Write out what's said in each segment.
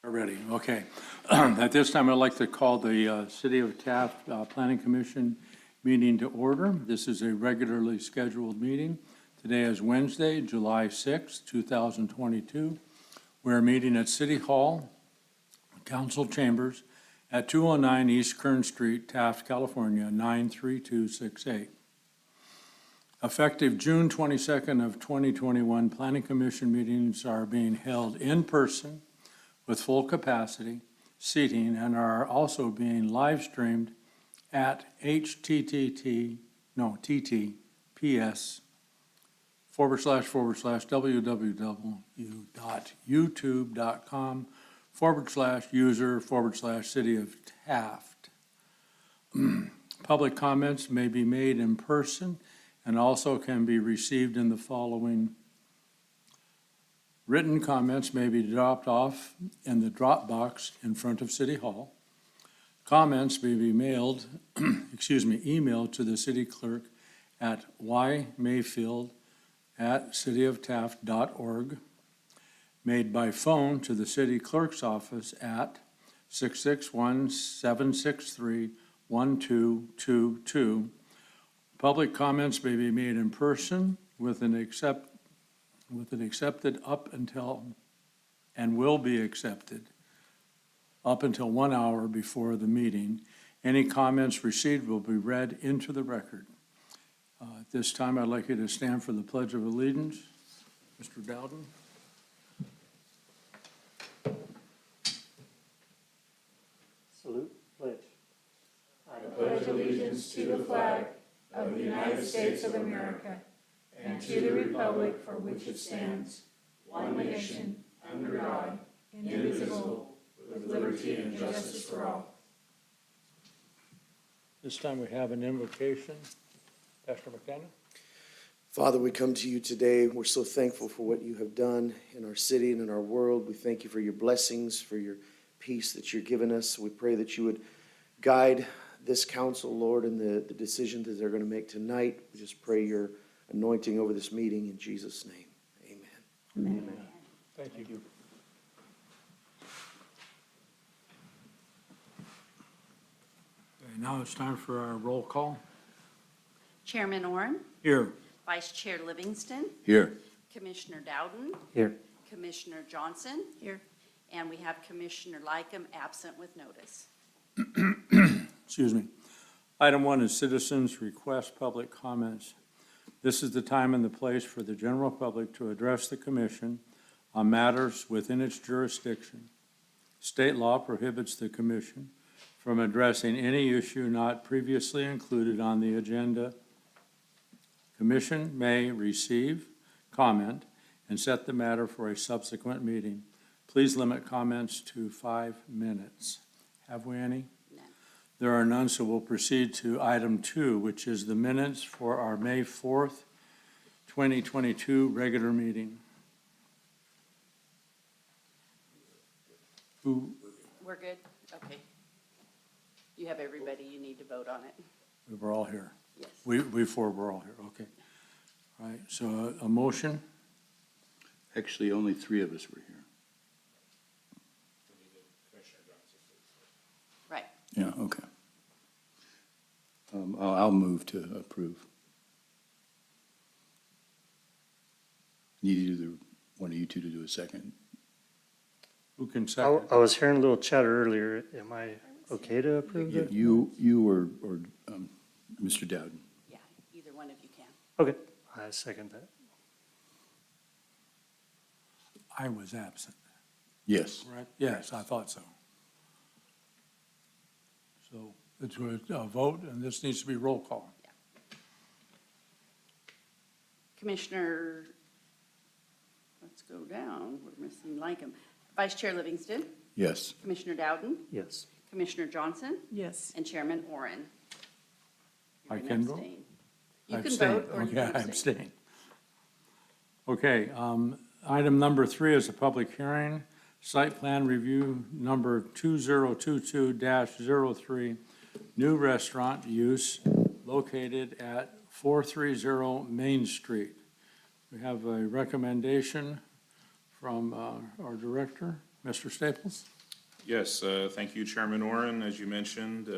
Ready, okay. At this time, I'd like to call the City of Taft Planning Commission meeting to order. This is a regularly scheduled meeting. Today is Wednesday, July 6, 2022. We're meeting at City Hall, Council Chambers, at 209 East Kern Street, Taft, California, 93268. Effective June 22nd of 2021, Planning Commission meetings are being held in person with full capacity seating and are also being live streamed at https://www.youtube.com/user/City of Taft. Public comments may be made in person and also can be received in the following. Written comments may be dropped off in the drop box in front of City Hall. Comments may be emailed to the city clerk at ymayfield@cityoftaft.org. Made by phone to the city clerk's office at 661-763-1222. Public comments may be made in person with an accepted up until, and will be accepted up until 1 hour before the meeting. Any comments received will be read into the record. At this time, I'd like you to stand for the Pledge of Allegiance. Mr. Dowden. Salute, pledge. I pledge allegiance to the flag of the United States of America and to the republic for which it stands, one nation, under God, indivisible, with liberty and justice for all. This time we have an invocation. Pastor McDonough. Father, we come to you today. We're so thankful for what you have done in our city and in our world. We thank you for your blessings, for your peace that you're given us. We pray that you would guide this council, Lord, in the decisions that they're going to make tonight. We just pray your anointing over this meeting in Jesus' name. Amen. Amen. Thank you. Okay, now it's time for our roll call. Chairman Orrin. Here. Vice Chair Livingston. Here. Commissioner Dowden. Here. Commissioner Johnson. Here. And we have Commissioner Lycum absent with notice. Excuse me. Item 1 is citizens' request public comments. This is the time and the place for the general public to address the commission on matters within its jurisdiction. State law prohibits the commission from addressing any issue not previously included on the agenda. Commission may receive, comment, and set the matter for a subsequent meeting. Please limit comments to 5 minutes. Have we any? None. There are none, so we'll proceed to item 2, which is the minutes for our May 4th, 2022 regular meeting. We're good? Okay. You have everybody you need to vote on it? We were all here. Yes. We four were all here, okay. All right, so a motion? Actually, only 3 of us were here. Right. Yeah, okay. I'll move to approve. Need either one of you two to do a second. Who can second? I was hearing a little chatter earlier. Am I okay to approve that? You or Mr. Dowden. Yeah, either one of you can. Okay, I second that. I was absent, Yes. right? Yes, I thought so. So it's a vote, and this needs to be roll call. Yeah. Commissioner, let's go down. We're missing Lycum. Vice Chair Livingston. Yes. Commissioner Dowden. Yes. Commissioner Johnson. Yes. And Chairman Orrin. I You're can gonna vote? abstain. I You can abstain. vote or you Okay, can I abstain. abstain. Okay, item number 3 is a public hearing. Site plan review number 2022-03, new restaurant use located at 430 Main Street. We have a recommendation from our director, Mr. Staples. Yes, thank you, Chairman Oren. As you mentioned,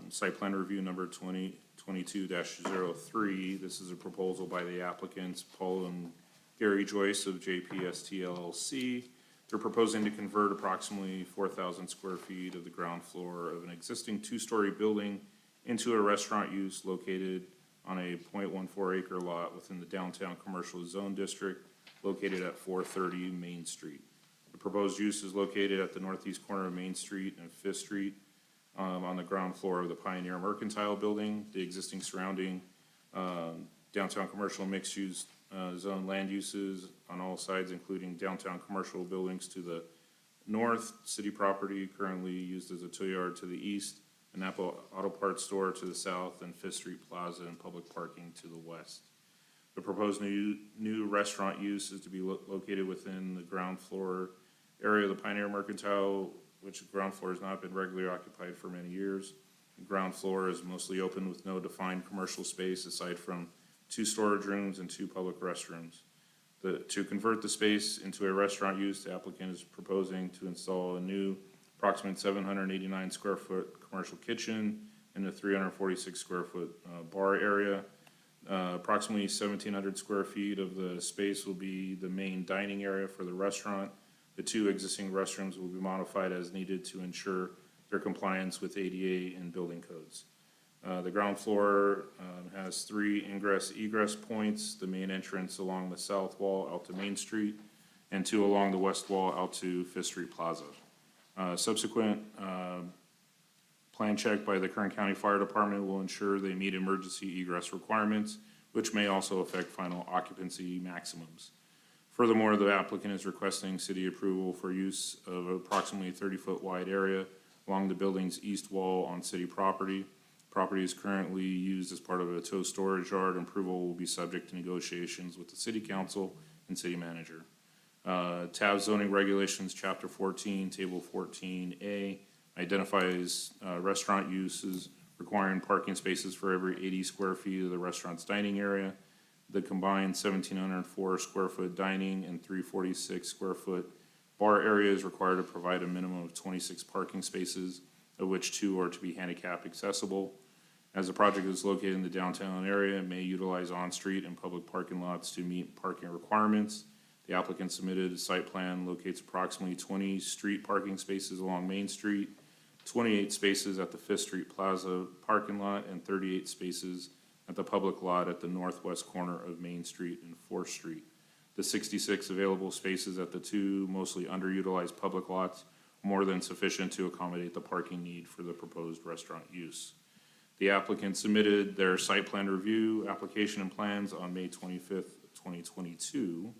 site plan review number 2022-03. This is a proposal by the applicants, Paul and Gary Joyce of JPST LLC. They're proposing to convert approximately 4,000 square feet of the ground floor of an existing two-story building into a restaurant use located on a .14 acre lot within the downtown commercial zone district located at 430 Main Street. The proposed use is located at the northeast corner of Main Street and Fifth Street on the ground floor of the Pioneer Mercantile Building. The existing surrounding downtown commercial mixed-use zone land uses on all sides, including downtown commercial buildings to the north, city property currently used as a tow yard to the east, an Apple Auto Parts store to the south, and Fifth Street Plaza and public parking to the west. The proposed new restaurant use is to be located within the ground floor area of the Pioneer Mercantile, which the ground floor has not been regularly occupied for many years. The ground floor is mostly open with no defined commercial space aside from 2 storage rooms and 2 public restrooms. To convert the space into a restaurant use, the applicant is proposing to install a new approximate 789 square foot commercial kitchen and a 346 square foot bar area. Approximately 1,700 square feet of the space will be the main dining area for the restaurant. The 2 existing restrooms will be modified as needed to ensure their compliance with ADA and building codes. The ground floor has 3 ingress-egress points, the main entrance along the south wall out to Main Street, and 2 along the west wall out to Fifth Street Plaza. Subsequent plan check by the Kern County Fire Department will ensure they meet emergency egress requirements, which may also affect final occupancy maximums. Furthermore, the applicant is requesting city approval for use of approximately 30-foot wide area along the building's east wall on city property. Property is currently used as part of a tow storage yard, and approval will be subject to negotiations with the city council and city manager. Taft zoning regulations, chapter 14, table 14A, identifies restaurant uses requiring parking spaces for every 80 square feet of the restaurant's dining area. The combined 1,704 square foot dining and 346 square foot bar area is required to provide a minimum of 26 parking spaces, of which 2 are to be handicap accessible. As the project is located in the downtown area, it may utilize on-street and public parking lots to meet parking requirements. The applicant submitted a site plan locates approximately 20 street parking spaces along Main Street, 28 spaces at the Fifth Street Plaza parking lot, and 38 spaces at the public lot at the northwest corner of Main Street and 4th Street. The 66 available spaces at the 2 mostly underutilized public lots are more than sufficient to accommodate the parking need for the proposed restaurant use. The applicant submitted their site plan review application and plans on May 25th, 2022.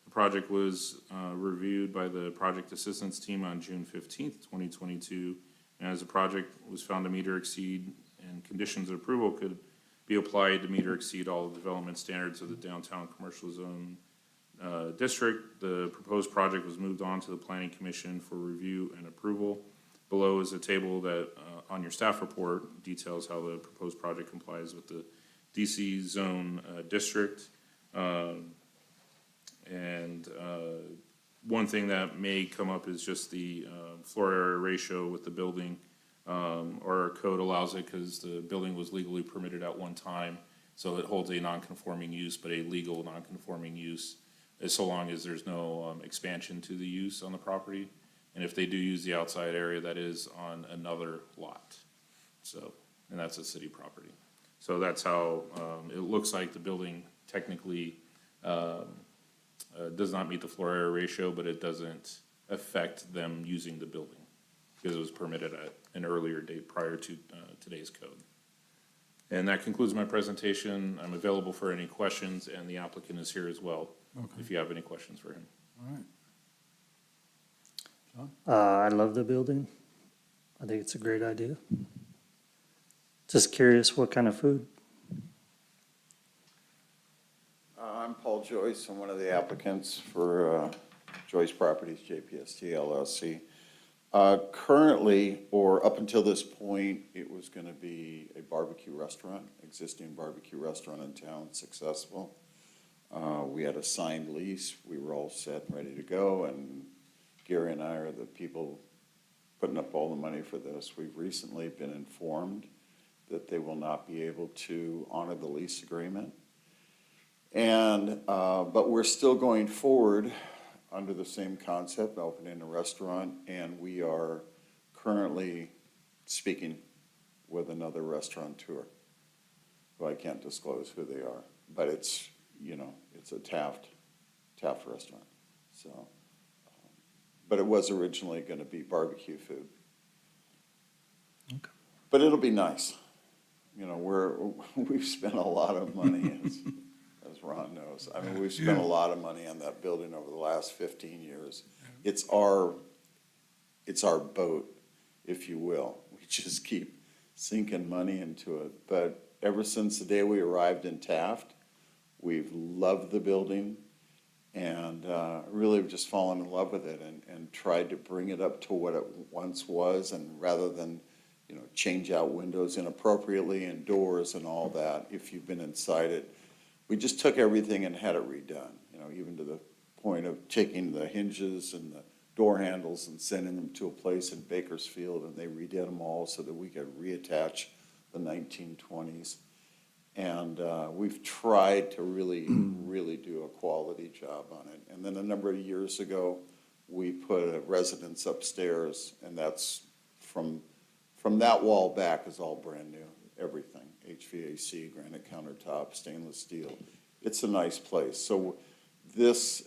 The project was reviewed by the project assistance team on June 15th, 2022. And as the project was found to meet or exceed and conditions of approval could be applied to meet or exceed all the development standards of the downtown commercial zone district, the proposed project was moved on to the Planning Commission for review and approval. Below is a table that on your staff report details how the proposed project complies with the DC zone district. One thing that may come up is just the floor area ratio with the building. Our code allows it because the building was legally permitted at one time, so it holds a non-conforming use, but a legal non-conforming use, so long as there's no expansion to the use on the property. And if they do use the outside area, that is on another lot. So, and that's a city property. So that's how it looks like the building technically does not meet the floor area ratio, but it doesn't affect them using the building because it was permitted at an earlier date prior to today's code. And that concludes my presentation. I'm available for any questions, and the applicant is here as well, if you have any questions for him. All right. I love the building. I think it's a great idea. Just curious, what kind of food? I'm Paul Joyce. I'm one of the applicants for Joyce Properties, JPST LLC. Currently, or up until this point, it was going to be a barbecue restaurant, existing barbecue restaurant in town, successful. We had a signed lease. We were all set and ready to go, and Gary and I are the people putting up all the money for this. We've recently been informed that they will not be able to honor the lease agreement. And, but we're still going forward under the same concept, opening a restaurant, and we are currently speaking with another restaurateur, who I can't disclose who they are, but it's, it's a Taft restaurant, so. But it was originally gonna be barbecue food. Okay. But it'll be nice. We've spent a lot of money, as Ron knows. I mean, we've spent a lot of money on that building over the last 15 years. It's our boat, if you will. We just keep sinking money into it. But ever since the day we arrived in Taft, we've loved the building and really just fallen in love with it and tried to bring it up to what it once was, and rather than change out windows inappropriately and doors and all that, if you've been inside it. We just took everything and had it redone, even to the point of taking the hinges and the door handles and sending them to a place in Bakersfield, and they redid them all so that we could reattach the 1920s. And we've tried to really do a quality job on it. And then a number of years ago, we put a residence upstairs, and that's from that wall back is all brand new, everything. HVAC, granite countertop, stainless steel. It's a nice place. So this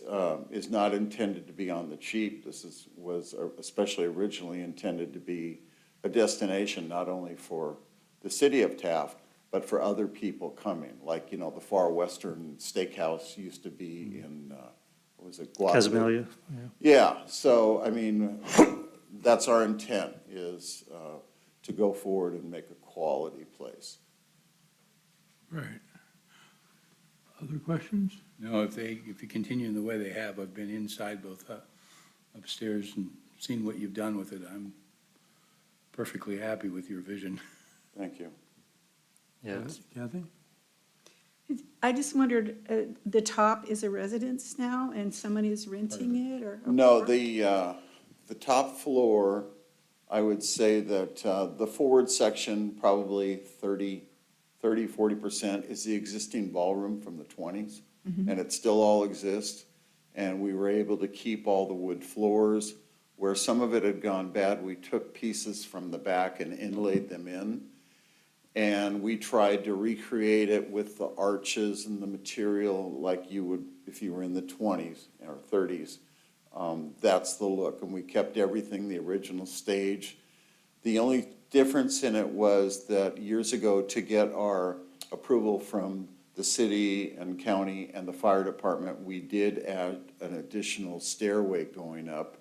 is not intended to be on the cheap. This was especially originally intended to be a destination not only for the city of Taft, but for other people coming. Like, the Far Western Steakhouse used to be in, what was it? Casamalia, Yeah, so, I mean, that's our intent, is to go forward and make a quality place. Right. Other questions? No, if you continue in the way they have, I've been inside both upstairs and seen what you've done with it. I'm perfectly happy with your vision. Thank you. yeah. It's- Kathy? I just wondered, the top is a residence now and someone is renting it or? No, the top floor, I would say that the forward section, probably 40% is the existing ballroom from the 20s, and it still all exists. And we were able to keep all the wood floors. Where some of it had gone bad, we took pieces from the back and inlaid them in. And we tried to recreate it with the arches and the material like you would if you were in the 20s or 30s. That's the look, and we kept everything the original stage. The only difference in it was that years ago, to get our approval from the city and county and the fire department, we did add an additional stairway going up.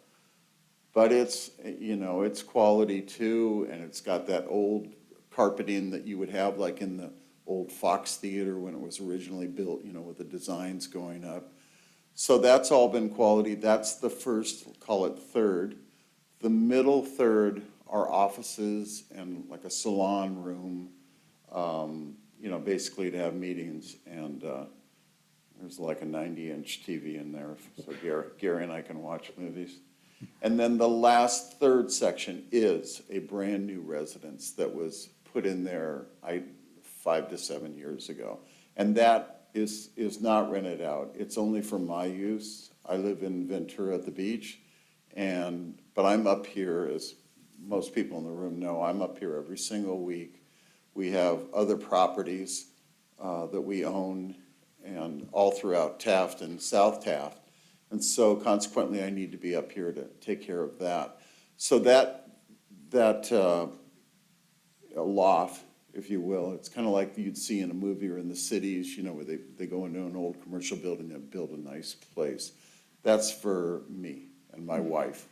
But it's, it's quality too, and it's got that old carpeting that you would have like in the old Fox Theater when it was originally built, with the designs going up. So that's all been quality. That's the first, call it third. The middle third are offices and like a salon room, basically to have meetings. And there's like a 90-inch TV in there, so Gary and I can watch movies. And then the last third section is a brand-new residence that was put in there 5 to 7 years ago. And that is not rented out. It's only for my use. I live in Ventura at the beach, but I'm up here, as most people in the room know, I'm up here every single week. We have other properties that we own and all throughout Taft and South Taft. And so consequently, I need to be up here to take care of that. So that loft, if you will, it's kind of like you'd see in a movie or in the cities, where they go into an old commercial building and build a nice place. That's for me and my wife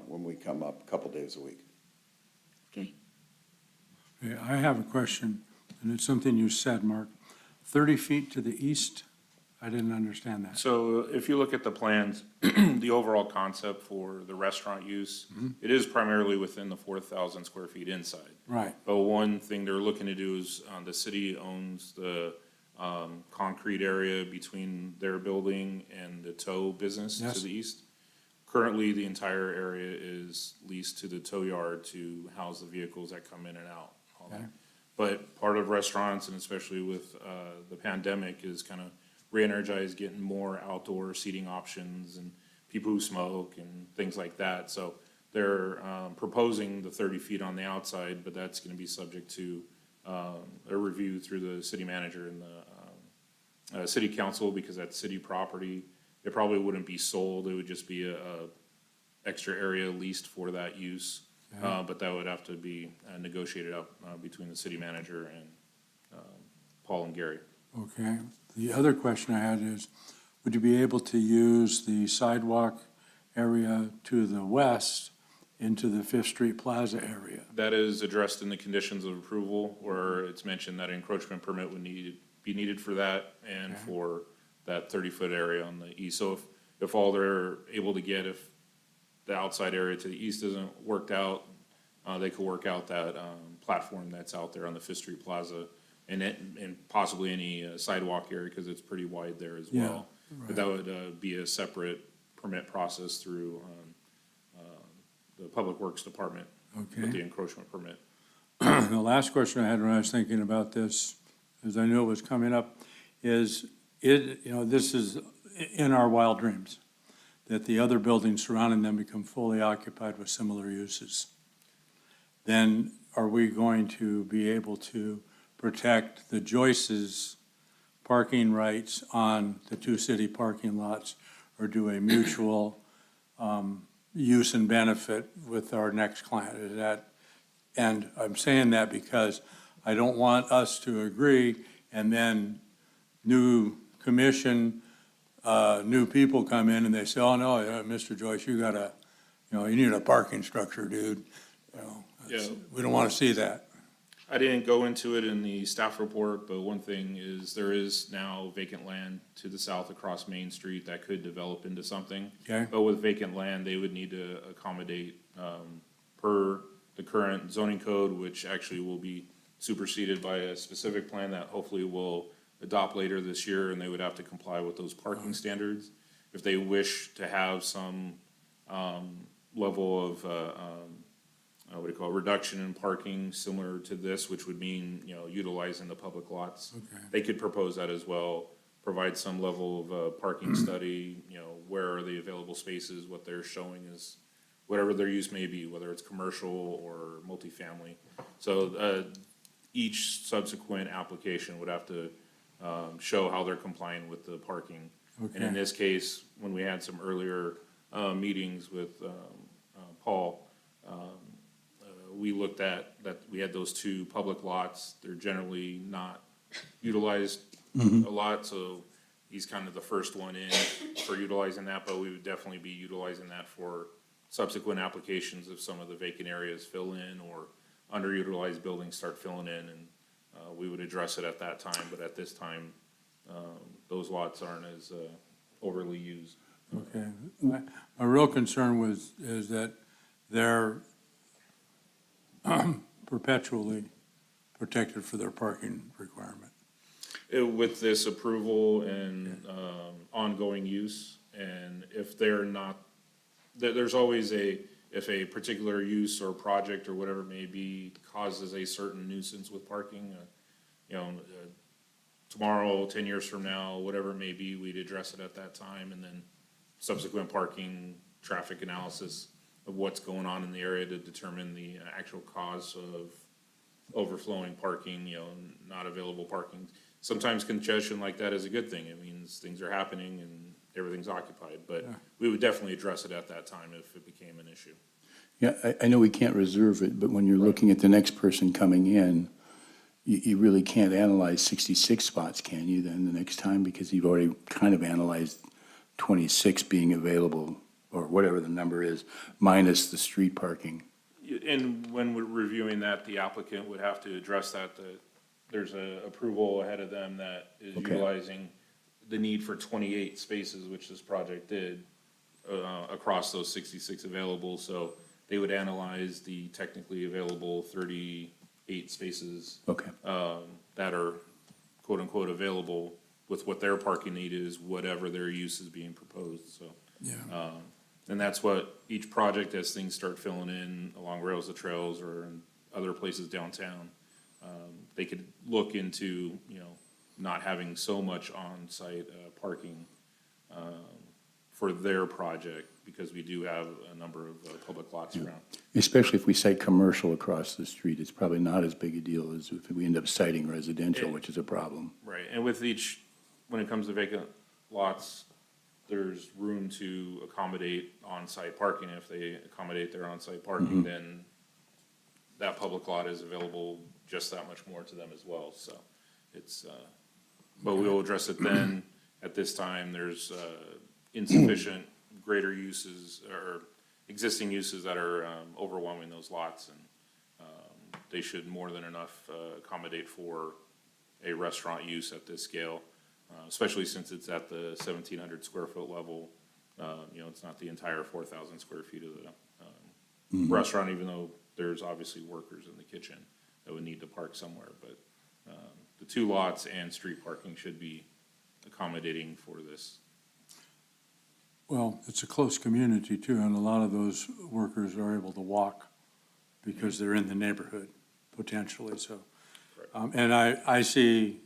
when we come up a couple days a week. Okay. Yeah, I have a question, and it's something you said, Mark. 30 feet to the east? I didn't understand that. So if you look at the plans, the overall concept for the restaurant use, it is primarily within the 4,000 square feet inside. Right. But one thing they're looking to do is, the city owns the concrete area between their building and the tow business Yes. to the east. Currently, the entire area is leased to the tow yard to house the vehicles that come in and out. Okay. But part of restaurants, and especially with the pandemic, is kind of re-energize getting more outdoor seating options and people who smoke and things like that. So they're proposing the 30 feet on the outside, but that's going to be subject to a review through the city manager and the city council, because that's city property. It probably wouldn't be sold, it would just be a extra area leased for that use. But that would have to be negotiated out between the city manager and Paul and Gary. Okay. The other question I had is, would you be able to use the sidewalk area to the west into the Fifth Street Plaza area? That is addressed in the conditions of approval, where it's mentioned that encroachment permit would be needed for that and for that 30-foot area on the east. So if all they're able to get, if the outside area to the east isn't worked out, they could work out that platform that's out there on the Fifth Street Plaza and possibly any sidewalk area, because it's pretty wide there as well. But that would be a separate permit process through the Public Works Department with the encroachment permit. The last question I had when I was thinking about this, as I knew it was coming up, is this is in our wild dreams, that the other buildings surrounding them become fully occupied with similar uses. Then are we going to be able to protect the Joyce's parking rights on the two city parking lots, or do a mutual use and benefit with our next client? Is that, and I'm saying that because I don't want us to agree and then new commission, new people come in and they say, oh, no, Mr. Joyce, you gotta, you need a parking structure, dude. We don't want to see that. I didn't go into it in the staff report, but one thing is there is now vacant land to the south across Main Street that could develop into something. Okay. But with vacant land, they would need to accommodate per the current zoning code, which actually will be superseded by a specific plan that hopefully we'll adopt later this year, and they would have to comply with those parking standards. If they wish to have some level of reduction in parking similar to this, which would mean, utilizing the public lots. Okay. They could propose that as well, provide some level of parking study, where are the available spaces, what they're showing is, whatever their use may be, whether it's commercial or multifamily. So each subsequent application would have to show how they're complying with the parking. And in Okay. this case, when we had some earlier meetings with Paul, we looked at that, we had those two public lots. They're generally not utilized a lot, so he's kind of the first one in for utilizing that, but we would definitely be utilizing that for subsequent applications if some of the vacant areas fill in or underutilized buildings start filling in, and we would address it at that time, but at this time, those lots aren't as overly used. Okay. My real concern is that they're perpetually protected for their parking requirement. With this approval and ongoing use, and if they're not, there's always if a particular use or project or whatever it may be causes a certain nuisance with parking, tomorrow, 10 years from now, whatever it may be, we'd address it at that time, and then subsequent parking, traffic analysis of what's going on in the area to determine the actual cause of overflowing parking, not available parking. Sometimes congestion like that is a good thing. It means things are happening and everything's occupied, but we would definitely address it at that time if it became an issue. Yeah, I know we can't reserve it, but when you're looking at the next person coming in, you really can't analyze 66 spots, can you, then, the next time? Because you've already kind of analyzed 26 being available, or whatever the number is, minus the street parking. And when we're reviewing that, the applicant would have to address that there's a approval ahead of them that is Okay. utilizing the need for 28 spaces, which this project did, across those 66 available. So they would analyze the technically available 38 spaces Okay. that are quote-unquote available with what their parking need is, whatever their use is being proposed, so. Yeah. And that's what each project, as things start filling in along rails to trails or in other places downtown, they could look into, not having so much on-site parking for their project, because we do have a number of public lots around. Especially if we cite commercial across the street, it's probably not as big a deal as if we end up citing residential, which is a problem. Right, and with each, when it comes to vacant lots, there's room to accommodate on-site parking. If they accommodate their on-site parking, then that public lot is available just that much more to them as well, so it's, but we will address it then. At this time, there's insufficient greater uses or existing uses that are overwhelming those lots, and they should more than enough accommodate for a restaurant use at this scale, especially since it's at the 1,700 square foot level. It's not the entire 4,000 square feet of the restaurant, even though there's obviously workers in the kitchen that would need to park somewhere, but the two lots and street parking should be accommodating for this. Well, it's a close community too, and a lot of those workers are able to walk because they're in the neighborhood potentially, so. And I see,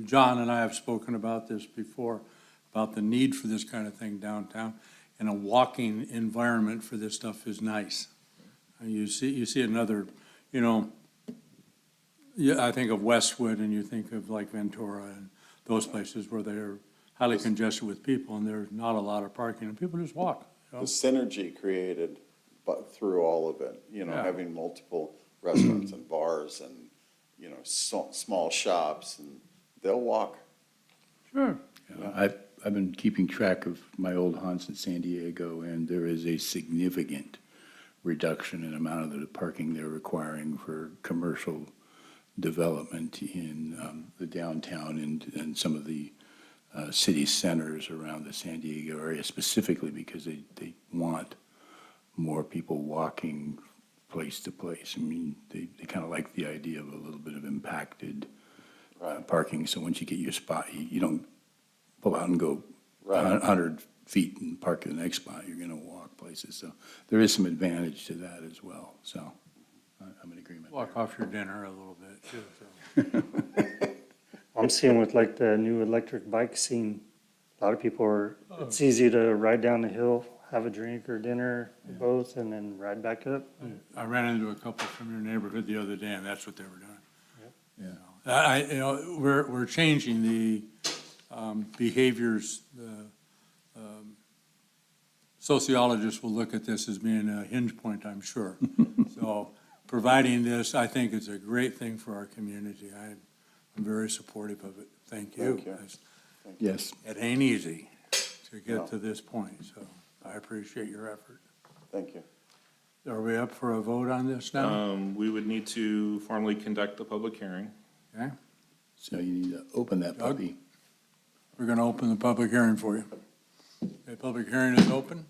John and I have spoken about this before, about the need for this kind of thing downtown, and a walking environment for this stuff is nice. And you see another, I think of Westwood, and you think of like Ventura and those places where they're highly congested with people, and there's not a lot of parking, and people just walk. The synergy created through all of it, Yeah. having multiple restaurants and bars and, small shops, and they'll walk. Sure. I've been keeping track of my old haunts in San Diego, and there is a significant reduction in amount of the parking they're requiring for commercial development in the downtown and some of the city centers around the San Diego area, specifically because they want more people walking place to place. I mean, they kind of like the idea of a little bit of impacted parking, so once you get your spot, you don't pull out and go 100 feet and park at the next spot. You're going to walk places, so there is some advantage to that as well, so I'm in agreement. Walk off your dinner a little bit too, so. I'm seeing with like the new electric bike scene, a lot of people are, it's easy to ride down the hill, have a drink or dinner, both, and then ride back up. I ran into a couple from your neighborhood the other day, and that's what they were doing. Yeah. We're changing the behaviors. Sociologists will look at this as being a hinge point, I'm sure. So providing this, I think, is a great thing for our community. I'm very supportive of it. Thank you. Thank you. Yes. It ain't easy to get to this point, so I appreciate your effort. Thank you. Are we up for a vote on this now? We would need to formally conduct the public hearing. Okay, So you need to open that Doug? puppy. we're going to open the public hearing for you. The public hearing is open.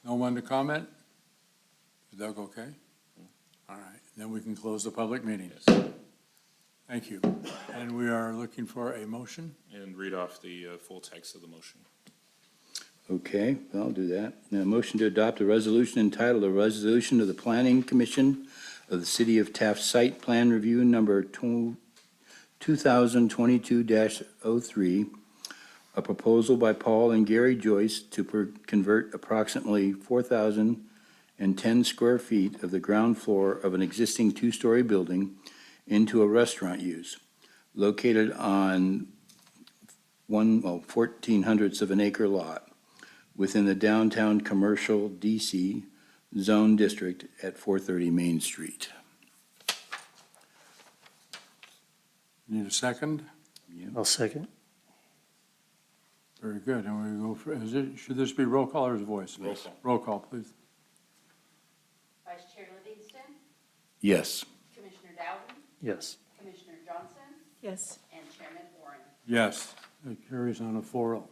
No one to comment? Is Doug okay? All right, then we can close the public meeting. Thank you. And we are looking for a motion. And read off the full text of the motion. Okay, I'll do that. Now, motion to adopt a resolution entitled, "A Resolution of the Planning Commission of the City of Taft Site Plan Review Number 2022-03, a proposal by Paul and Gary Joyce to convert approximately 4,010 square feet of the ground floor of an existing two-story building into a restaurant use located on 1/1400ths of an acre lot within the downtown commercial DC zone district at 430 Main Street." Need a second? I'll second. Very good. And we go for, should this be roll call or is it voice? Roll call. Roll call, please. Vice Chair Livingston, Yes. Commissioner Dowden, Yes. Commissioner Johnson, Yes. and Chairman Warren. Yes, it carries on a 4-0.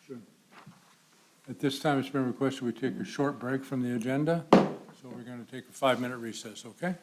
Sure. At this time, it's been requested we take a short break from the agenda, so we're going to take a 5-minute recess, okay?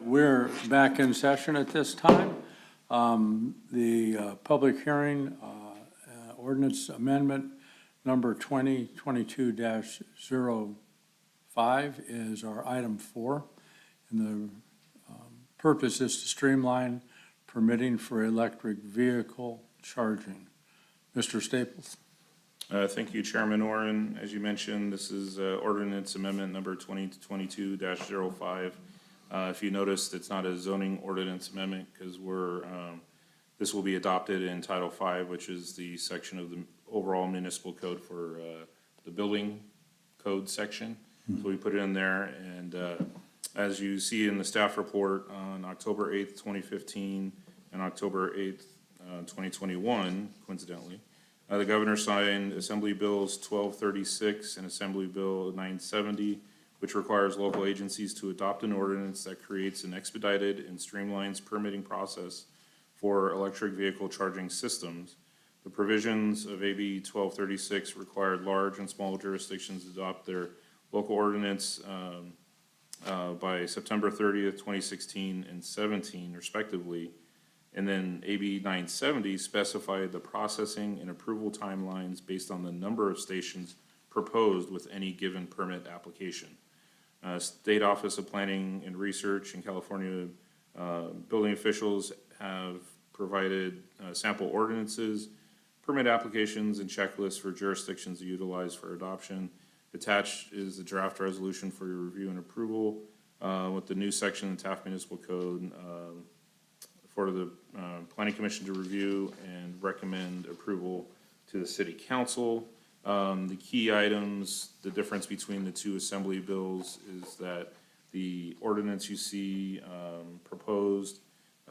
We're back in session at this time. The public hearing, ordinance amendment number 2022-05 is our item 4. And the purpose is to streamline permitting for electric vehicle charging. Mr. Staples? Thank you, Chairman Oren. As you mentioned, this is ordinance amendment number 2022-05. If you noticed, it's not a zoning ordinance amendment because this will be adopted in Title V, which is the section of the overall municipal code for the building code section. So we put it in there, and as you see in the staff report on October 8th, 2015, and October 8th, 2021, coincidentally, the governor signed Assembly Bills 1236 and Assembly Bill 970, which requires local agencies to adopt an ordinance that creates an expedited and streamlines permitting process for electric vehicle charging systems. The provisions of AB 1236 required large and small jurisdictions to adopt their local ordinance by September 30th, 2016 and 17 respectively. And then AB 970 specified the processing and approval timelines based on the number of stations proposed with any given permit application. State Office of Planning and Research in California building officials have provided sample ordinances, permit applications, and checklists for jurisdictions to utilize for adoption. Attached is the draft resolution for your review and approval with the new section in the Taft Municipal Code for the Planning Commission to review and recommend approval to the City Council. The key items, the difference between the two assembly bills is that the ordinance you see proposed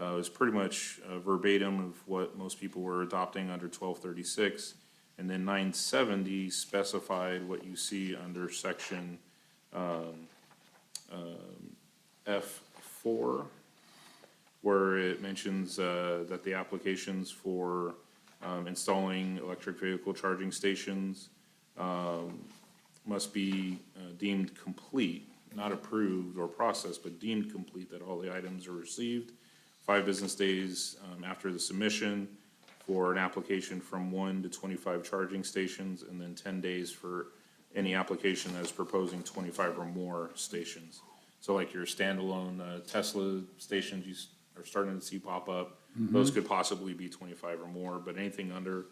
is pretty much verbatim of what most people were adopting under 1236. And then 970 specified what you see under section F4, where it mentions that the applications for installing electric vehicle charging stations must be deemed complete, not approved or processed, but deemed complete, that all the items are received 5 business days after the submission for an application from 1 to 25 charging stations, and then 10 days for any application that is proposing 25 or more stations. So like your standalone Tesla stations you are starting to see pop up, those could possibly be 25 or more, but anything under,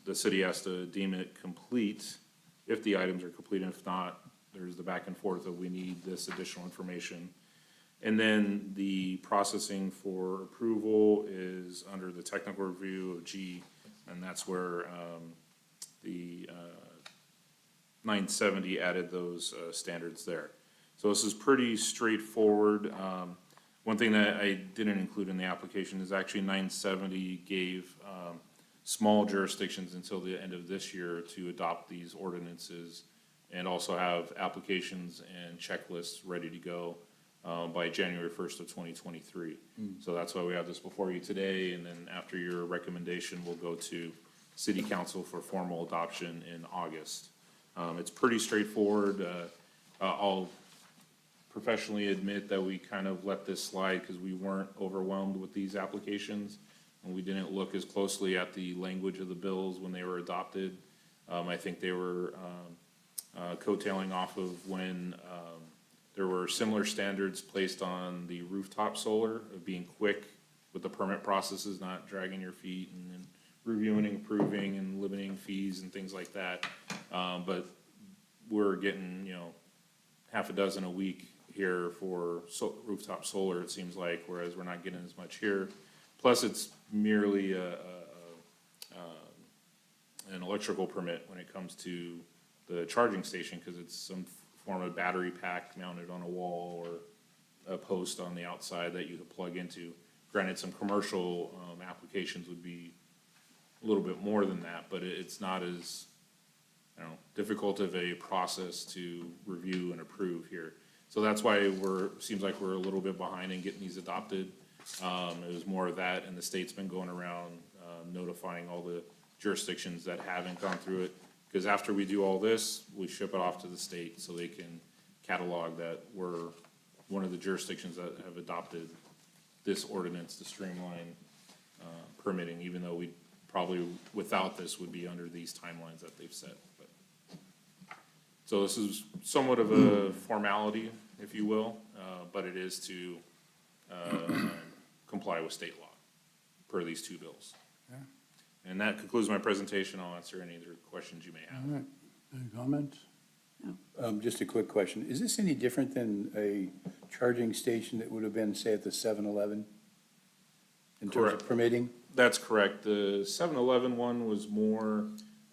the city has to deem it complete if the items are complete, and if not, there's the back and forth of we need this additional information. And then the processing for approval is under the technical review of G, and that's where the 970 added those standards there. So this is pretty straightforward. One thing that I didn't include in the application is actually 970 gave small jurisdictions until the end of this year to adopt these ordinances and also have applications and checklists ready to go by January 1st of 2023. So that's why we have this before you today, and then after your recommendation, we'll go to City Council for formal adoption in August. It's pretty straightforward. I'll professionally admit that we kind of let this slide because we weren't overwhelmed with these applications, and we didn't look as closely at the language of the bills when they were adopted. I think they were coattailing off of when there were similar standards placed on the rooftop solar of being quick with the permit processes, not dragging your feet and then reviewing and approving and limiting fees and things like that. But we're getting, half a dozen a week here for rooftop solar, it seems like, whereas we're not getting as much here. Plus, it's merely an electrical permit when it comes to the charging station, because it's some form of battery pack mounted on a wall or a post on the outside that you could plug into. Granted, some commercial applications would be a little bit more than that, but it's not as difficult of a process to review and approve here. So that's why seems like we're a little bit behind in getting these adopted. It was more of that, and the state's been going around notifying all the jurisdictions that haven't gone through it. Because after we do all this, we ship it off to the state so they can catalog that we're one of the jurisdictions that have adopted this ordinance to streamline permitting, even though we probably, without this, would be under these timelines that they've set. But so this is somewhat of a formality, if you will, but it is to comply with state law per these two bills. And that concludes my presentation. I'll answer any other questions you may have. All right, any comments? Just a quick question. Is this any different than a charging station that would have been, say, at the 7-Eleven? In terms Correct. of permitting? That's correct. The 7-Eleven one was more,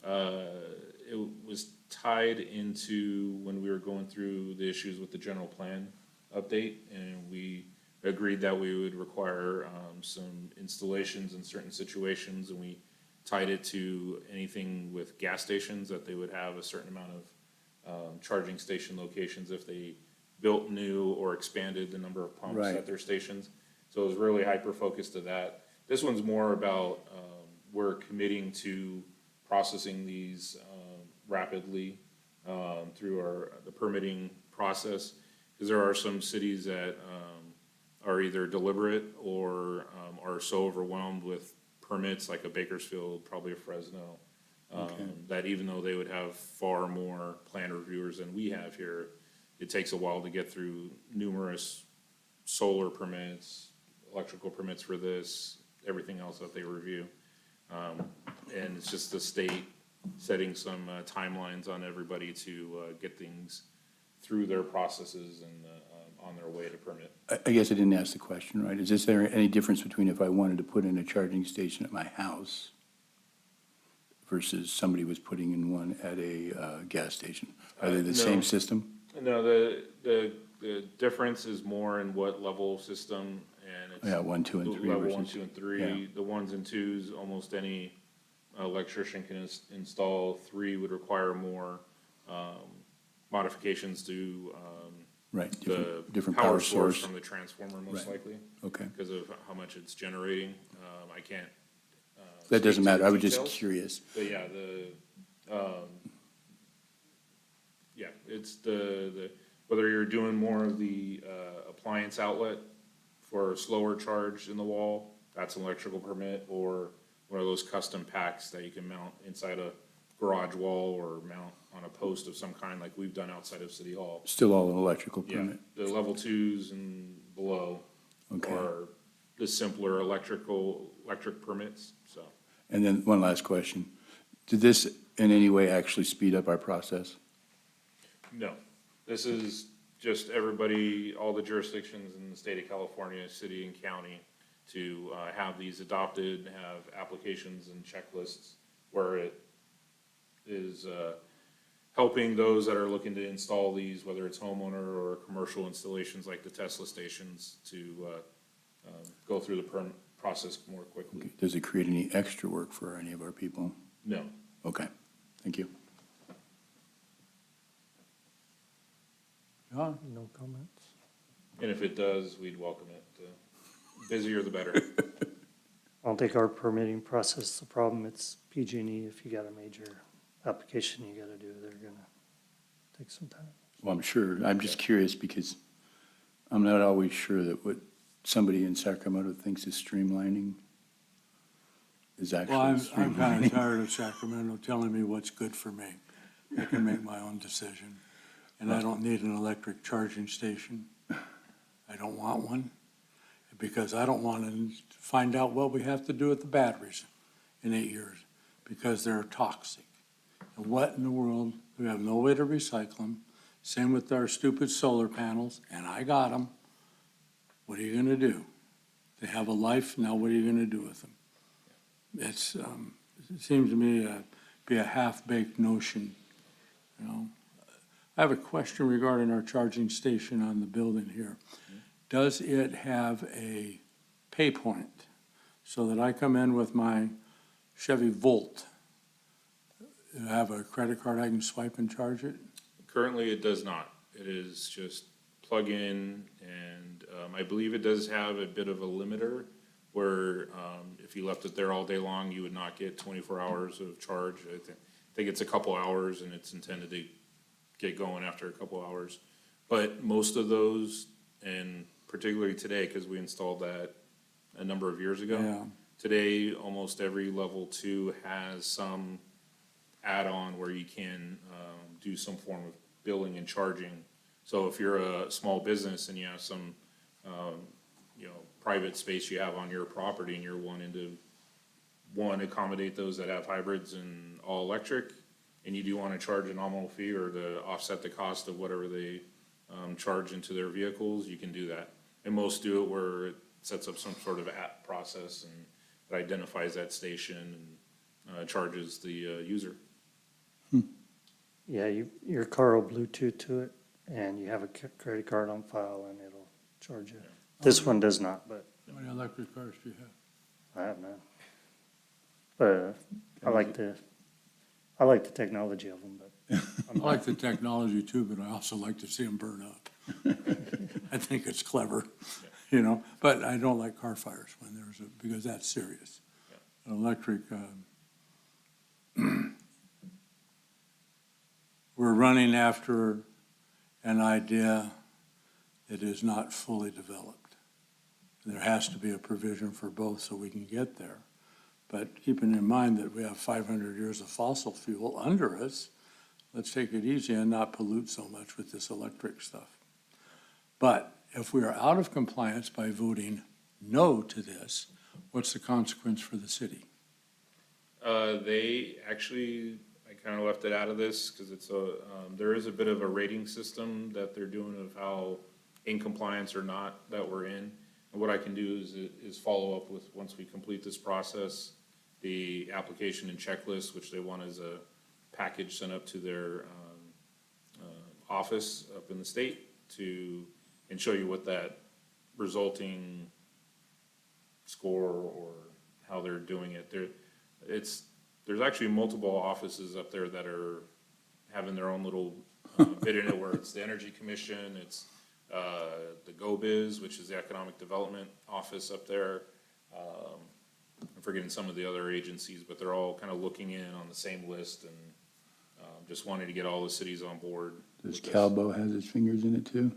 it was tied into when we were going through the issues with the general plan update, and we agreed that we would require some installations in certain situations, and we tied it to anything with gas stations, that they would have a certain amount of charging station locations if they built new or expanded the number of pumps Right. at their stations. So it was really hyper-focused to that. This one's more about, we're committing to processing these rapidly through the permitting process. Because there are some cities that are either deliberate or are so overwhelmed with permits, like a Bakersfield, probably a Fresno, that even though they would have far more plan reviewers than we have here, it takes a while to get through numerous solar permits, electrical permits for this, everything else that they review. And it's just the state setting some timelines on everybody to get things through their processes and on their way to permit. I guess I didn't ask the question, right? Is there any difference between if I wanted to put in a charging station at my house versus somebody was putting in one at a gas station? Are they the No. same system? No, the difference is more in what level system, and it's. Yeah, 1, 2, and 3 Level 1, versus- 2, and 3. yeah. The 1s and 2s, almost any electrician can install. 3 would require more modifications to Right, the different power power source source. from the transformer, most Right. likely, Okay, because of how much it's generating. I can't. that doesn't speak to matter. the I was just details. curious. But yeah, it's whether you're doing more of the appliance outlet for a slower charge in the wall, that's an electrical permit, or one of those custom packs that you can mount inside a garage wall or mount on a post of some kind, like we've done outside of City Hall. Still all an electrical Yeah, permit? the level 2s and below Okay. are the simpler electric permits, so. And then one last question. Did this in any way actually speed up our process? No, this is just everybody, all the jurisdictions in the state of California, city and county, to have these adopted, have applications and checklists where it is helping those that are looking to install these, whether it's homeowner or commercial installations like the Tesla stations, to go through the process more quickly. Does it create any extra work for any of our people? No. Okay, thank you. John? No comments? And if it does, we'd welcome it. Busier the better. I don't think our permitting process is the problem. It's PG&E. If you got a major application you gotta do, they're gonna take some time. Well, I'm sure, I'm just curious because I'm not always sure that what somebody in Sacramento thinks is streamlining is Well, actually I'm kind streamlining. of tired of Sacramento telling me what's good for me. I can make my own decision, and I don't need an electric charging station. I don't want one, because I don't want to find out what we have to do with the batteries in 8 years, because they're toxic. And what in the world, we have no way to recycle them. Same with our stupid solar panels, and I got them. What are you gonna do? They have a life, now what are you gonna do with them? It's, it seems to me to be a half-baked notion, you know? I have a question regarding our charging station on the building here. Does it have a pay point so that I come in with my Chevy Volt, have a credit card I can swipe and charge it? Currently, it does not. It is just plug in, and I believe it does have a bit of a limiter where if you left it there all day long, you would not get 24 hours of charge. I think it's a couple hours, and it's intended to get going after a couple hours. But most of those, and particularly today, because we installed that a number of years ago. Yeah. Today, almost every level 2 has some add-on where you can do some form of billing and charging. So if you're a small business and you have some, private space you have on your property and you're wanting to, accommodate those that have hybrids and all electric, and you do want to charge a nominal fee or to offset the cost of whatever they charge into their vehicles, you can do that. And most do it where it sets up some sort of app process and it identifies that station and charges the user. Yeah, your car will Bluetooth to it, and you have a credit card on file, and it'll charge you. This one does not, but How many electric cars do you have? I have none. But I like the technology of them, but I like the technology too, but I also like to see them burn up. I think it's clever, but I don't like car fires when because that's serious. Electric, we're running after an idea that is not fully developed. There has to be a provision for both so we can get there. But keeping in mind that we have 500 years of fossil fuel under us, let's take it easy and not pollute so much with this electric stuff. But if we are out of compliance by voting no to this, what's the consequence for the city? They actually, I kind of left it out of this because there is a bit of a rating system that they're doing of how in compliance or not that we're in. And what I can do is follow up with, once we complete this process, the application and checklist, which they want as a package sent up to their office up in the state and show you what that resulting score or how they're doing it. There's actually multiple offices up there that are having their own little bit in it, where it's the Energy Commission, it's the GoBiz, which is the Economic Development Office up there. I'm forgetting some of the other agencies, but they're all kind of looking in on the same list and just wanting to get all the cities on board. Does with this. Calbo has its fingers in it too?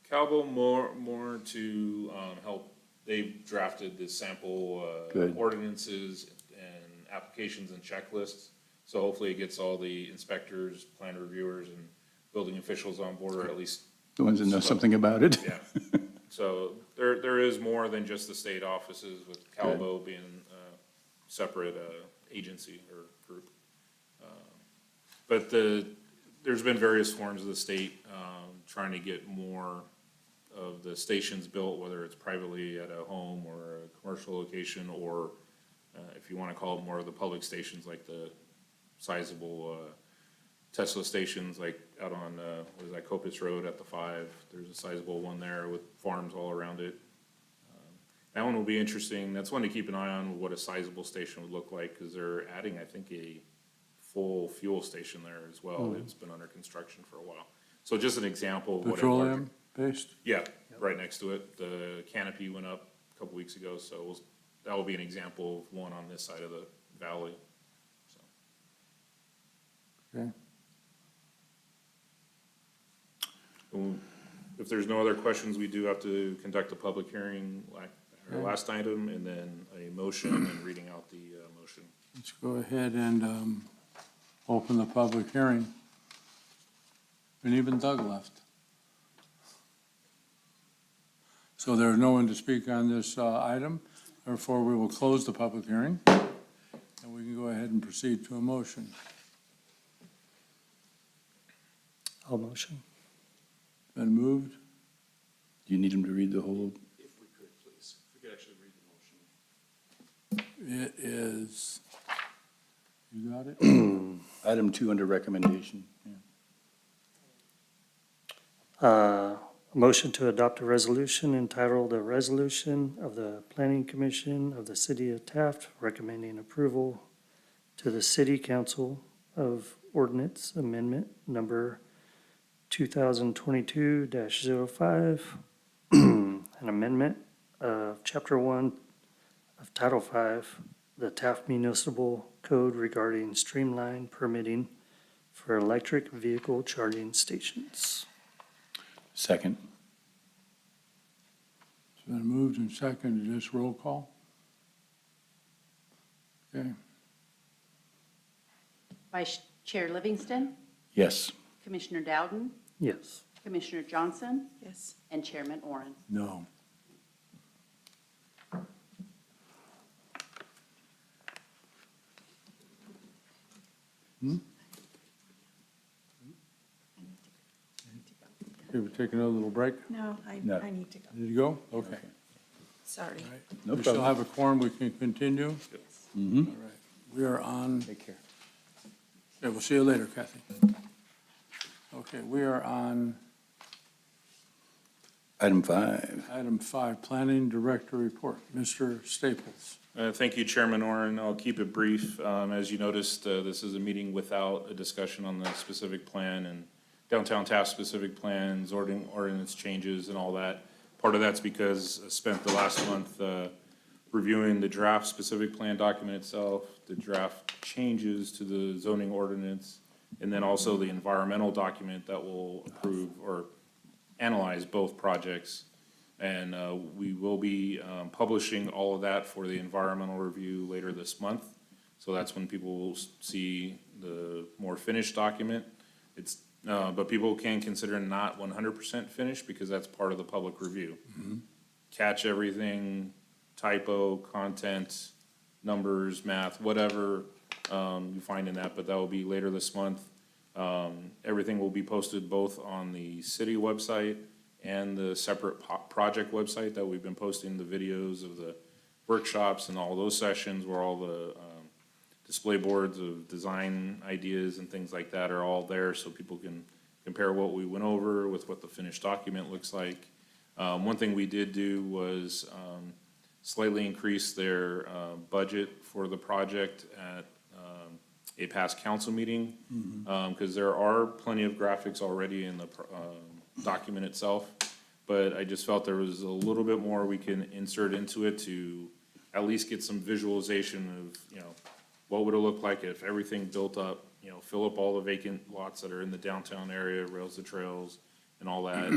Calvo more to help. They've drafted the sample Good. ordinances and applications and checklists. So hopefully it gets all the inspectors, plan reviewers, and building officials on board, or at least, The ones that know something about it? yeah. So there is more than just the state offices, with Calvo being a separate agency or group. But there's been various forms of the state trying to get more of the stations built, whether it's privately at a home or a commercial location, or if you want to call it more of the public stations, like the sizable Tesla stations, like out on, what is that, Copus Road at the 5. There's a sizable one there with farms all around it. That one will be interesting. That's one to keep an eye on, what a sizable station would look like, because they're adding, I think, a full fuel station there as well. It's been under construction for a while. So just an example of what. Petroleum-based? Yeah, right next to it. The canopy went up a couple weeks ago, so that will be an example of one on this side of the valley. So, Okay. if there's no other questions, we do have to conduct a public hearing, like our last item, and then a motion and reading out the motion. Let's go ahead and open the public hearing. And even Doug left. So there's no one to speak on this item. Therefore, we will close the public hearing. And we can go ahead and proceed to a motion. I'll motion. Been moved? Do you need him to read the whole? If we could, please. If we could actually read the motion. It is, you got it? Item 2 under recommendation. Motion to adopt a resolution entitled, "A Resolution of the Planning Commission of the City of Taft recommending approval to the City Council of Ordinance Amendment Number 2022-05, an amendment of Chapter 1 of Title 5, the Taft Municipal Code regarding streamlined permitting for electric vehicle charging stations." Second. been moved and seconded, just roll call. Okay, Vice Chair Livingston, Yes. Commissioner Dowden, Yes. Commissioner Johnson, Yes. and Chairman Oren. no. Okay, we'll take another little break. No, No. I need to go. Did you go? Okay. Sorry. No We still problem. have a quorum, we can continue. Mm-hmm. All right, we are on, Take care. yeah, we'll see you later, Kathy. Okay, we are on Item 5. item 5, Planning Director Report. Mr. Staples. Thank you, Chairman Oren. I'll keep it brief. As you noticed, this is a meeting without a discussion on the specific plan and downtown Taft specific plans, ordinance changes and all that. Part of that's because I spent the last month reviewing the draft specific plan document itself, the draft changes to the zoning ordinance, and then also the environmental document that will approve or analyze both projects. And we will be publishing all of that for the environmental review later this month. So that's when people will see the more finished document. But people can consider not 100% finished because that's part of the public review. Catch everything, typo, content, numbers, math, whatever you find in that, but that will be later this month. Everything will be posted both on the city website and the separate project website that we've been posting the videos of the workshops and all those sessions where all the display boards of design ideas and things like that are all there so people can compare what we went over with what the finished document looks like. One thing we did do was slightly increase their budget for the project at a past council meeting, because there are plenty of graphics already in the document itself, but I just felt there was a little bit more we can insert into it to at least get some visualization of, what would it look like if everything built up, fill up all the vacant lots that are in the downtown area, rails to trails and all that.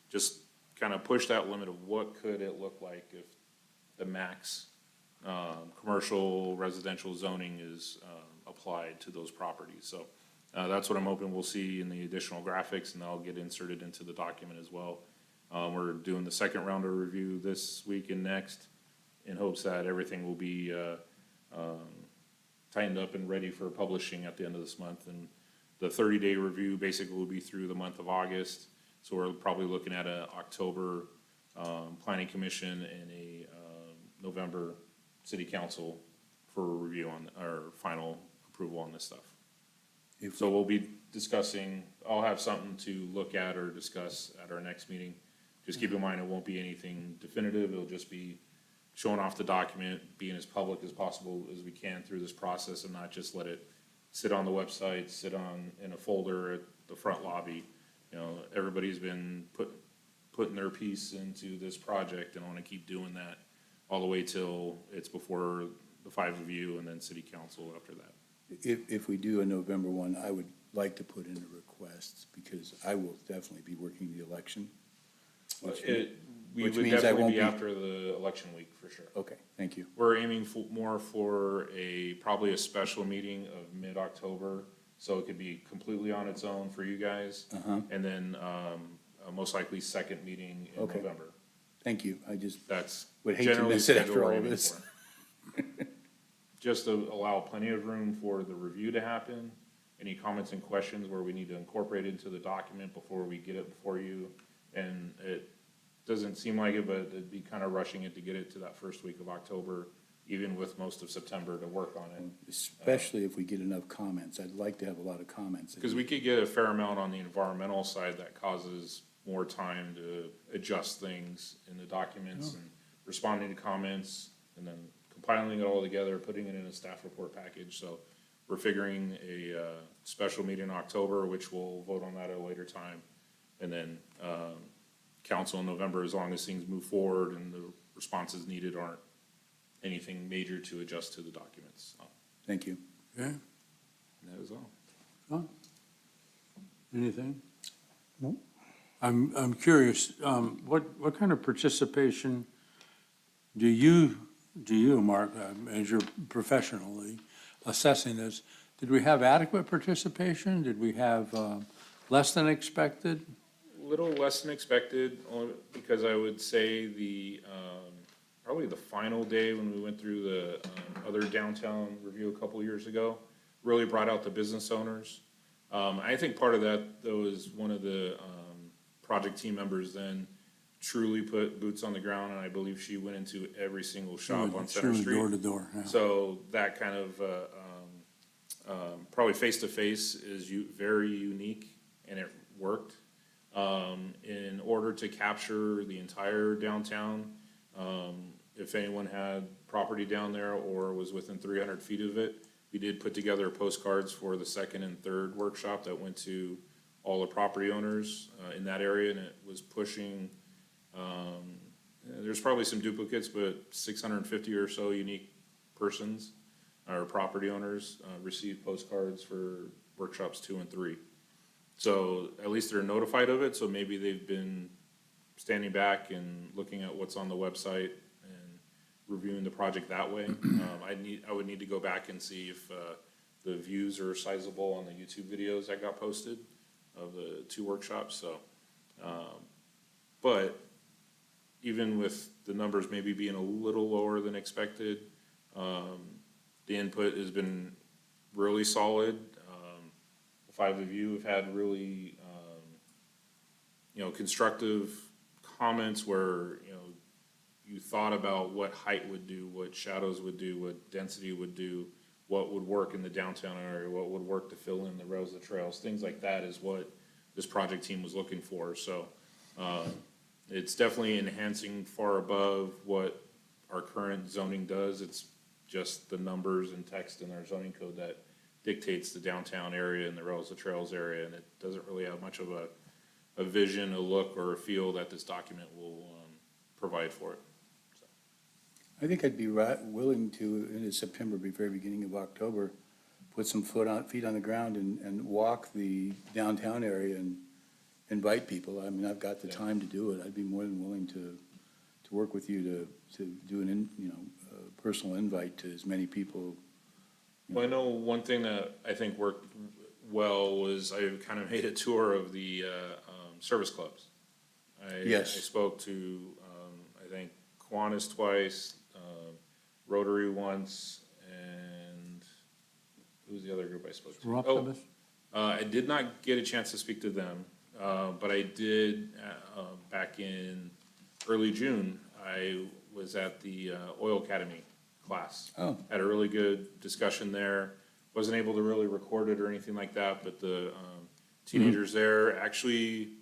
Just kind of push that limit of what could it look like if the max commercial residential zoning is applied to those properties. So that's what I'm hoping we'll see in the additional graphics, and that'll get inserted into the document as well. We're doing the second round of review this week and next in hopes that everything will be tightened up and ready for publishing at the end of this month. And the 30-day review basically will be through the month of August. So we're probably looking at a October planning commission and a November city council for review on, or final approval on this stuff. So we'll be discussing, I'll have something to look at or discuss at our next meeting. Just keep in mind, it won't be anything definitive. It'll just be showing off the document, being as public as possible as we can through this process and not just let it sit on the website, sit on, in a folder at the front lobby. Everybody's been putting their piece into this project, and I wanna keep doing that all the way till it's before the 5 of you and then city council after that. If we do a November 1, I would like to put in a request because I will definitely be working the election. We which would means I definitely won't be be- after the election week for sure. Okay, thank you. We're aiming for more for probably a special meeting of mid-October, so it could be completely on its own for you guys. And then, most likely second meeting in Okay. November. Thank you. I just That's would hate to generally miss the it schedule after we're all of aiming this. for. Just to allow plenty of room for the review to happen, any comments and questions where we need to incorporate it into the document before we get it before you. And it doesn't seem like it, but it'd be kind of rushing it to get it to that first week of October, even with most of September to work on it. Especially if we get enough comments. I'd like to have a lot of comments. Because we could get a fair amount on the environmental side that causes more time to adjust things in the documents and responding to comments, and then compiling it all together, putting it in a staff report package. So we're figuring a special meeting in October, which we'll vote on that at a later time. And then council in November, as long as things move forward and the responses needed aren't anything major to adjust to the documents. So, Thank you. Okay, that is all. Sean? Anything? No. I'm curious, what kind of participation do you, Mark, as you're professionally assessing this, did we have adequate participation? Did we have less than expected? Little less than expected, only because I would say probably the final day when we went through the other downtown review a couple years ago, really brought out the business owners. I think part of that, though, is one of the project team members then truly put boots on the ground, and I believe she went into every single shop on Center Surely Street. door to door, yeah. So that kind of, probably face-to-face is very unique, and it worked. In order to capture the entire downtown, if anyone had property down there or was within 300 feet of it, we did put together postcards for the second and third workshop that went to all the property owners in that area, and it was pushing, there's probably some duplicates, but 650 or so unique persons or property owners received postcards for workshops 2 and 3. So at least they're notified of it, so maybe they've been standing back and looking at what's on the website and reviewing the project that way. I would need to go back and see if the views are sizable on the YouTube videos that got posted of the 2 workshops, so. But even with the numbers maybe being a little lower than expected, the input has been really solid. 5 of you have had really, constructive comments where, you thought about what height would do, what shadows would do, what density would do, what would work in the downtown area, what would work to fill in the rows of trails, things like that is what this project team was looking for. So it's definitely enhancing far above what our current zoning does. It's just the numbers and text in our zoning code that dictates the downtown area and the rows of trails area, and it doesn't really have much of a vision, a look, or a feel that this document will provide for it. So. I think I'd be willing to, in September, very beginning of October, put some feet on the ground and walk the downtown area and invite people. I mean, I've got the time to do it. I'd be more than willing to work with you to do a personal invite to as many people. Well, I know one thing that I think worked well was I kind of made a tour of the service clubs. Yes. I spoke to, I think, Kiwanis twice, Rotary once, and who was the other group I spoke to? Optimus? I did not get a chance to speak to them, but I did back in early June. I was at the Oil Academy class. Oh. Had a really good discussion there. Wasn't able to really record it or anything like that, but the teenagers there actually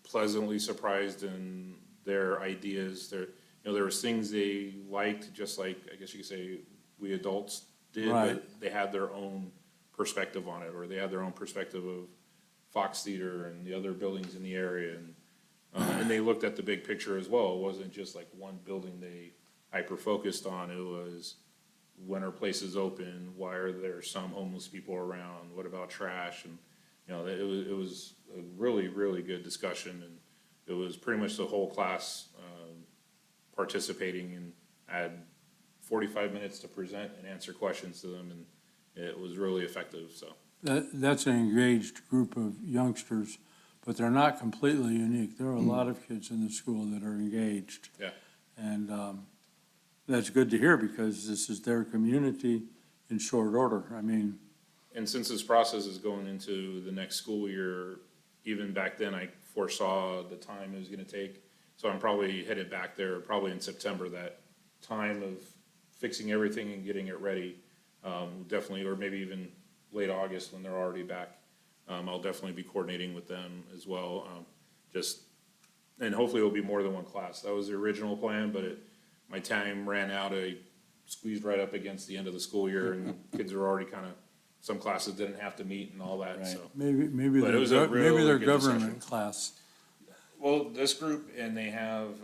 pleasantly surprised in their ideas. There was things they liked, just like, I guess you could say, we adults did, Right. but they had their own perspective on it, or they had their own perspective of Fox Theater and the other buildings in the area, and they looked at the big picture as well. It wasn't just like one building they hyper-focused on. It was, when are places open? Why are there some homeless people around? What about trash? And, it was a really, really good discussion, and it was pretty much the whole class participating, and I had 45 minutes to present and answer questions to them, and it was really effective, so. That's an engaged group of youngsters, but they're not completely unique. There are a lot of kids in the school that are engaged. Yeah. And that's good to hear, because this is their community in short order. I mean, And since this process is going into the next school year, even back then, I foresaw the time it was gonna take. So I'm probably headed back there probably in September, that time of fixing everything and getting it ready. Definitely, or maybe even late August when they're already back. I'll definitely be coordinating with them as well. And hopefully it'll be more than one class. That was the original plan, but my time ran out. I squeezed right up against the end of the school year, and kids were already some classes didn't have to meet and all that, so. maybe But it was their a really maybe their good government discussion. class. Well, this group, and they have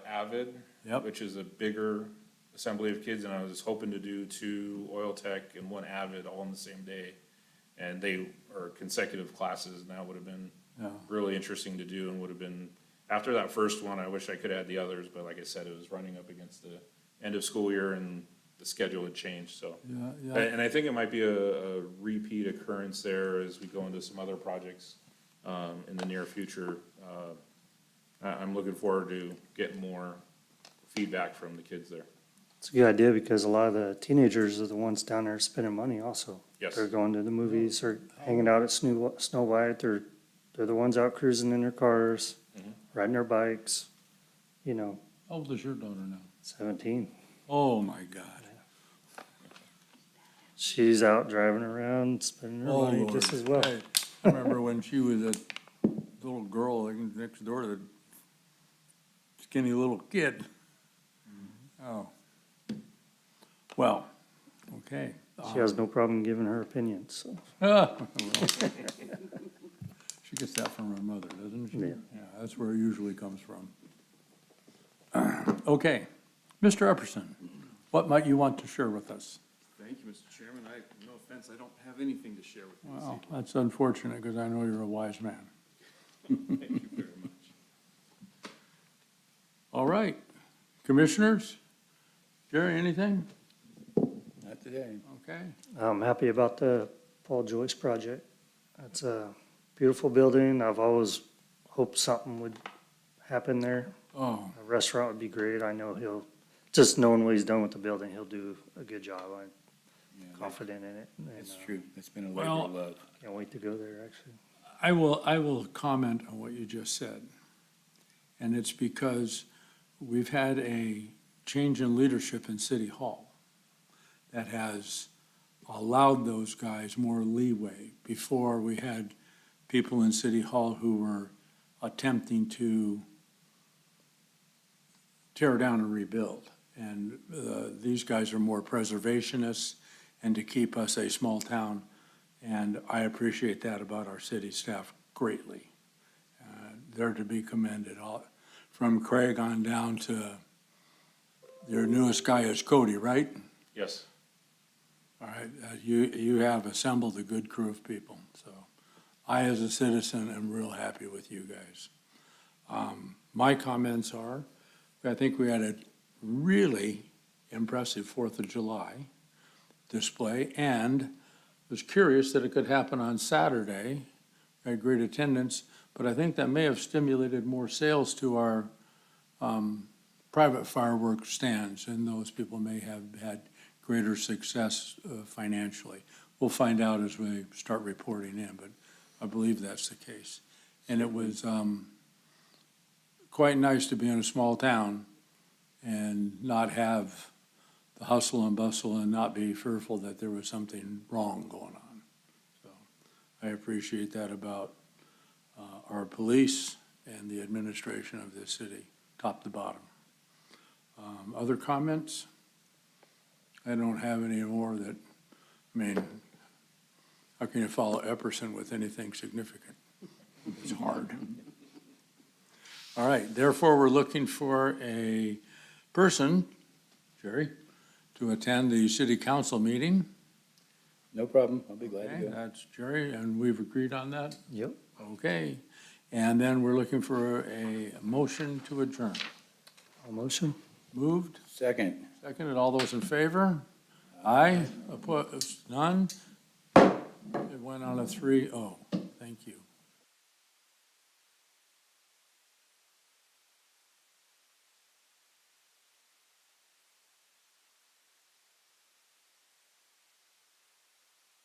Avid, Yep. which is a bigger assembly of kids, and I was hoping to do 2 Oil Tech and 1 Avid all on the same day. And they are consecutive classes, and that would have been Yeah. really interesting to do and would have been, after that first one, I wish I could have had the others, but like I said, it was running up against the end of school year and the schedule had changed, so. Yeah, yeah. And I think it might be a repeat occurrence there as we go into some other projects, in the near future. I'm looking forward to getting more feedback from the kids there. It's a good idea because a lot of the teenagers are the ones down there spending money also. Yes. They're going to the movies or hanging out at Snow White. They're the ones out cruising in their cars, riding their bikes, you know, How old is your daughter now? 17. Oh, my God. She's out driving around, spending her Oh, money Lord. just as well. I remember when she was a little girl like, next door to the skinny little kid. Oh. Well, okay. She has no problem giving her opinions, so. Ah, well. She gets that from her mother, doesn't she? Yeah. Yeah, that's where it usually comes from. Okay. Mr. Epperson, what might you want to share with us? Thank you, Mr. Chairman. No offense, I don't have anything to share with you this Well, evening. that's unfortunate because I know you're a wise man. Thank you very much. All right. Commissioners? Jerry, anything? Not today. Okay. I'm happy about the Paul Joyce project. It's a beautiful building. I've always hoped something would happen there. Oh, A restaurant would be great. I know he'll, just knowing what he's done with the building, he'll do a good job. I'm Yeah, confident in it. and, That's uh, true. That's been a labor Well- of love. Can't wait to go there, actually. I will comment on what you just said. And it's because we've had a change in leadership in City Hall that has allowed those guys more leeway. Before, we had people in City Hall who were attempting to tear down and rebuild. And these guys are more preservationists and to keep us a small town. And I appreciate that about our city staff greatly. They're to be commended. From Craig on down to your newest guy is Cody, right? Yes. All right, you have assembled a good crew of people, so I, as a citizen, am real happy with you guys. My comments are, I think we had a really impressive Fourth of July display, and was curious that it could happen on Saturday. We had great attendance, but I think that may have stimulated more sales to our private fireworks stands, and those people may have had greater success financially. We'll find out as we start reporting in, but I believe that's the case. And it was quite nice to be in a small town and not have the hustle and bustle and not be fearful that there was something wrong going on. So I appreciate that about our police and the administration of this city, top to bottom. Other comments? I don't have any more that, I mean, how can you follow Epperson with anything significant? It's hard. All right, therefore, we're looking for a person, Jerry, to attend the city council meeting. No problem. I'll be glad to Okay, go. that's Jerry, and we've agreed on that? Yep. Okay, and then we're looking for a motion to adjourn. All motion? Moved, Second. seconded, all those in favor? Aye, opposed, none? It went on a 3-0.